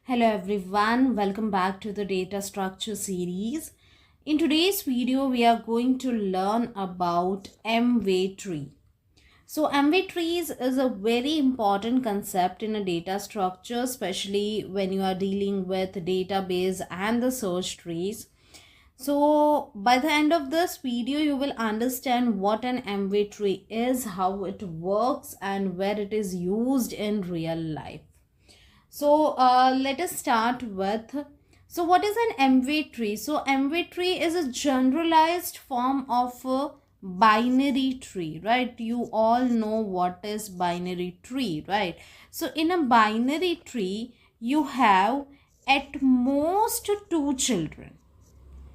Hello everyone, welcome back to the data structure series. In today's video, we are going to learn about M-way tree. So M-way trees is a very important concept in a data structure, especially when you are dealing with database and the search trees. So by the end of this video, you will understand what an M-way tree is, how it works, and where it is used in real life. So let us start with, so what is an M-way tree? So M-way tree is a generalized form of a binary tree, right? You all know what is binary tree, right? So in a binary tree, you have at most two children,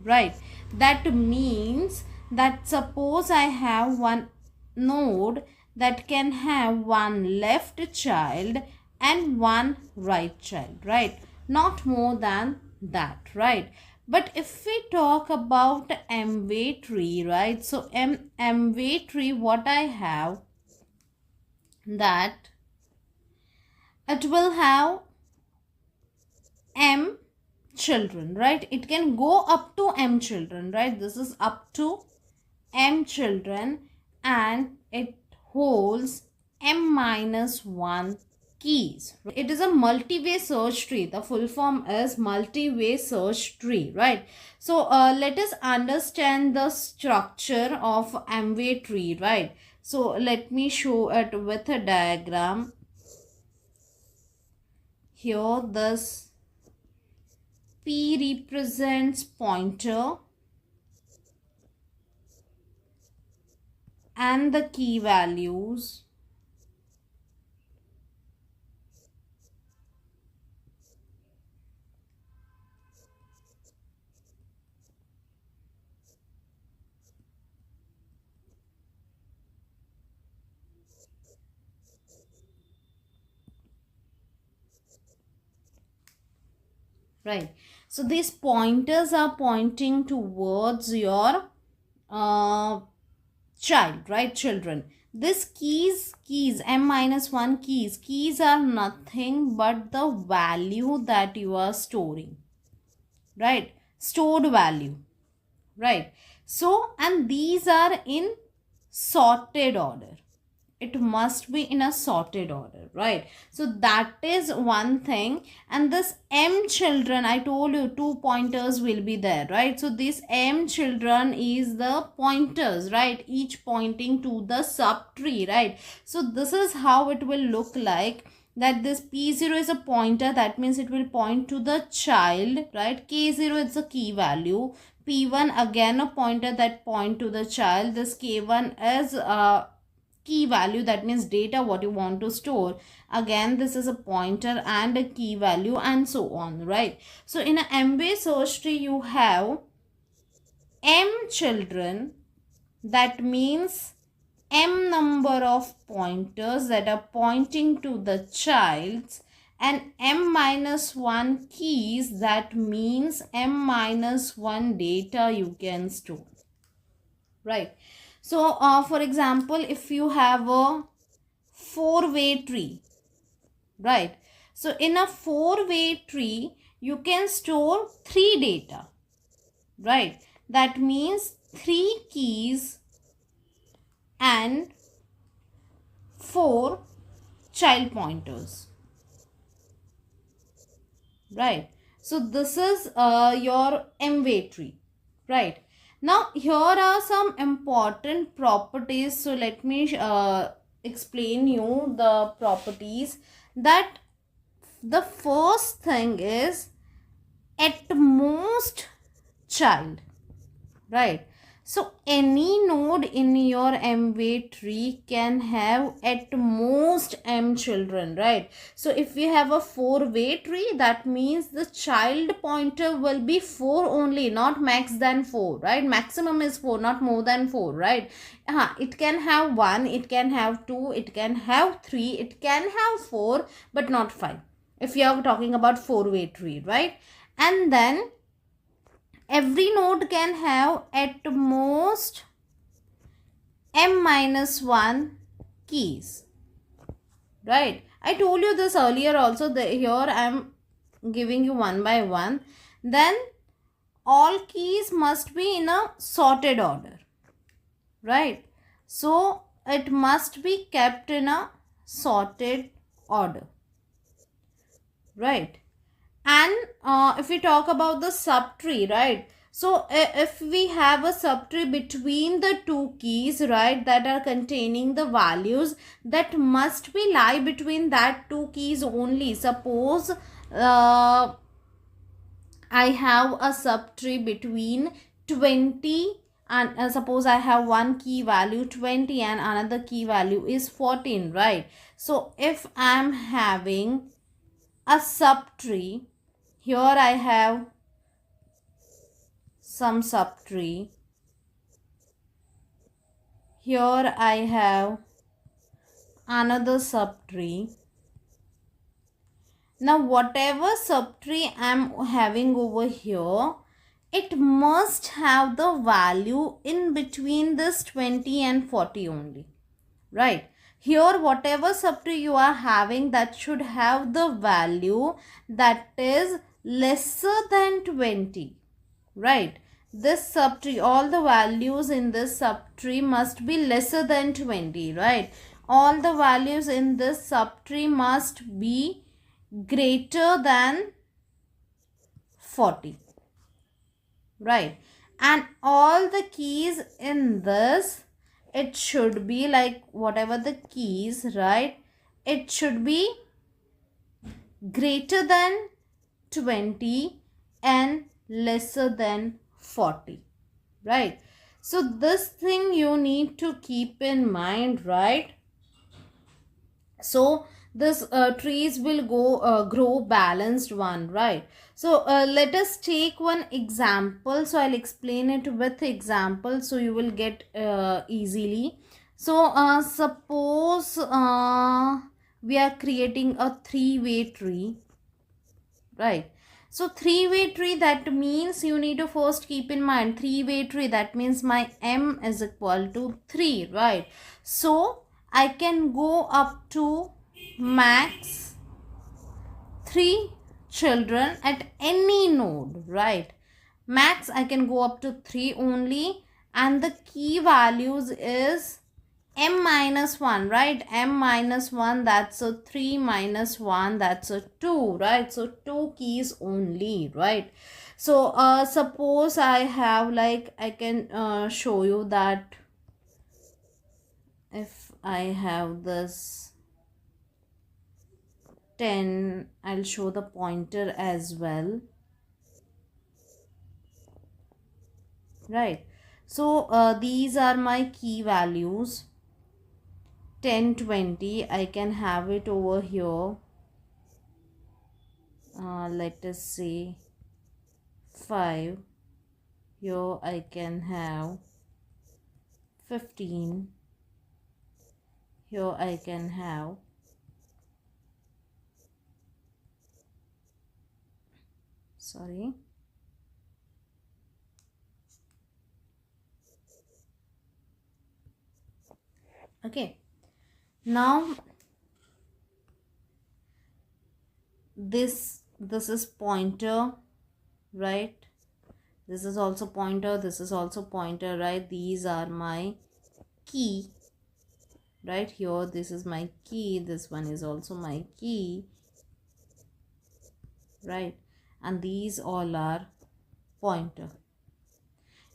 right? That means that suppose I have one node that can have one left child and one right child, right? Not more than that, right? But if we talk about M-way tree, right? So M-way tree, what I have, that it will have M children, right? It can go up to M children, right? This is up to M children, and it holds M minus 1 keys. It is a multi-way search tree. The full form is multi-way search tree, right? So let us understand the structure of M-way tree, right? So let me show it with a diagram. Here this P represents pointer and the key values. Right. So these pointers are pointing towards your child, right? Children. This keys, M minus 1 keys are nothing but the value that you are storing, right? Stored value, right? So, and these are in sorted order. It must be in a sorted order, right? So that is one thing. And this M children, I told you two pointers will be there, right? So this M children is the pointers, right? Each pointing to the subtree, right? So this is how it will look like, that this P0 is a pointer, that means it will point to the child, right? K0 is a key value. P1 again a pointer that point to the child. This K1 is key value, that means data what you want to store. Again this is a pointer and a key value, and so on, right? So in a M-way search tree you have M children, that means M number of pointers that are pointing to the childs, and M minus 1 keys, that means M minus 1 data you can store, right? So for example, if you have a four-way tree, right? So in a four-way tree, you can store 3 data, right? That means 3 keys and 4 child pointers, right? So this is your M-way tree, right? Now here are some important properties. So let me explain you the properties. That the first thing is at most child, right? So any node in your M-way tree can have at most M children, right? So if we have a four-way tree, that means the child pointer will be 4 only, not max than 4, right? Maximum is 4, not more than 4, right? It can have 1, it can have 2, it can have 3, it can have 4, but not 5. If you are talking about four-way tree, right? And then every node can have at most M minus 1 keys, right? I told you this earlier also. Here I am giving you one by one, then all keys must be in a sorted order, right? So it must be kept in a sorted order, right? And if we talk about the subtree, right? So if we have a subtree between the two keys, right, that are containing the values, that must be lie between that two keys only. Suppose I have a subtree between 20 and suppose I have one key value 20 and another key value is 14, right? So if I am having a subtree, here I have some subtree, here I have another subtree. Now whatever subtree I am having over here, it must have the value in between this 20 and 40 only, right? Here whatever subtree you are having, that should have the value that is lesser than 20, right? This subtree, all the values in this subtree must be lesser than 20, right? All the values in this subtree must be greater than 40, right? And all the keys in this, it should be like whatever the keys, right, it should be greater than 20 and lesser than 40, right? So this thing you need to keep in mind, right? So this trees will grow balanced one, right? So let us take one example. So I'll explain it with example so you will get easily. So suppose we are creating a three-way tree, right? So three-way tree, that means you need to first keep in mind three-way tree, that means my m is equal to 3, right? So I can go up to max 3 children at any node, right? Max I can go up to 3 only, and the key values is m minus 1, right? M minus 1, that's a 3 minus 1, that's a 2, right? So 2 keys only, right? So suppose I have, like, I can show you that if I have this 10, I'll show the pointer as well, right? So these are my key values, 10, 20. I can have it over here, let us say 5. Here I can have 15. Here I can have okay. Now this is pointer, right? This is also pointer, this is also pointer, right? These are my key, right? Here this is my key, this one is also my key, right? And these all are pointer.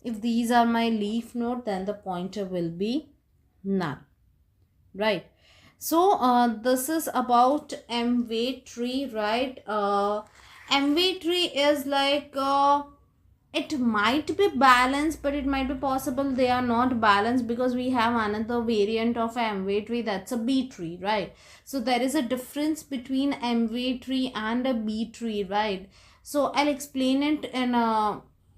If these are my leaf node, then the pointer will be null, right? So this is about M-way tree, right? M-way tree is like it might be balanced, but it might be possible they are not balanced, because we have another variant of M-way tree, that's a B tree, right? So there is a difference between M-way tree and a B tree, right? So I'll explain it in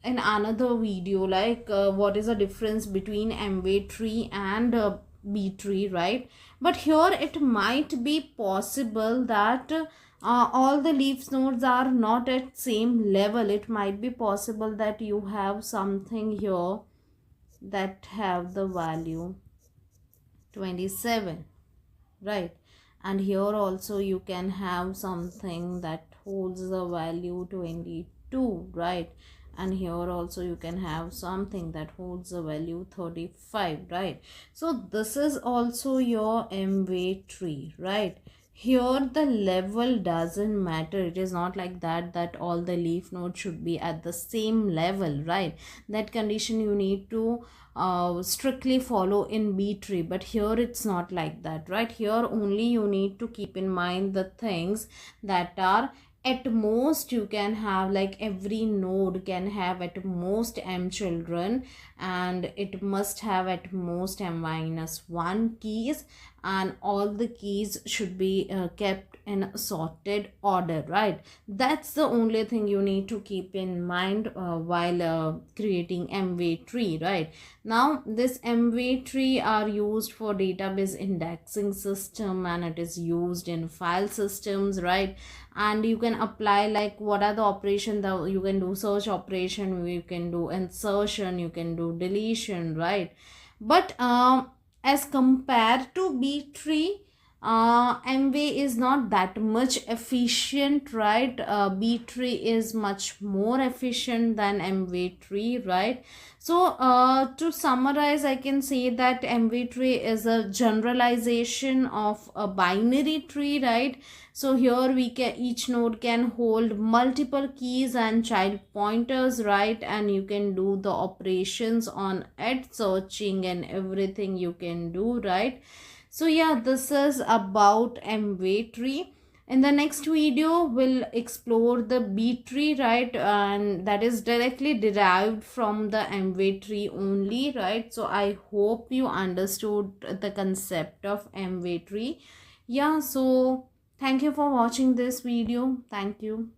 another video, like what is the difference between M-way tree and B tree, right? But here it might be possible that all the leaf nodes are not at same level. It might be possible that you have something here that have the value 27, right? and here also you can have something that holds the value 22, right? And here also you can have something that holds the value 35, right? So this is also your MV tree, right? Here the level doesn't matter. It is not like that all the leaf nodes should be at the same level, right? That condition you need to strictly follow in B tree, but here it's not like that, right? Here only you need to keep in mind the things that are at most you can have, like every node can have at most m children, and it must have at most m minus 1 keys, and all the keys should be kept in sorted order, right? That's the only thing you need to keep in mind while creating MV tree, right? Now this MV tree are used for database indexing system, and it is used in file systems, right? And you can apply, like, what are the operation that you can do? Search operation, you can do insertion, you can do deletion, right? But as compared to B tree, MV is not that much efficient, right? B tree is much more efficient than MV tree, right? So to summarize, I can say that MV tree is a generalization of a binary tree, right? So here we can, each node can hold multiple keys and child pointers, right? And you can do the operations on it, searching and everything you can do, right? So yeah, this is about MV tree. In the next video, we'll explore the B tree, right? And that is directly derived from the MV tree only, right? So I hope you understood the concept of MV tree. Yeah, so thank you for watching this video. Thank you.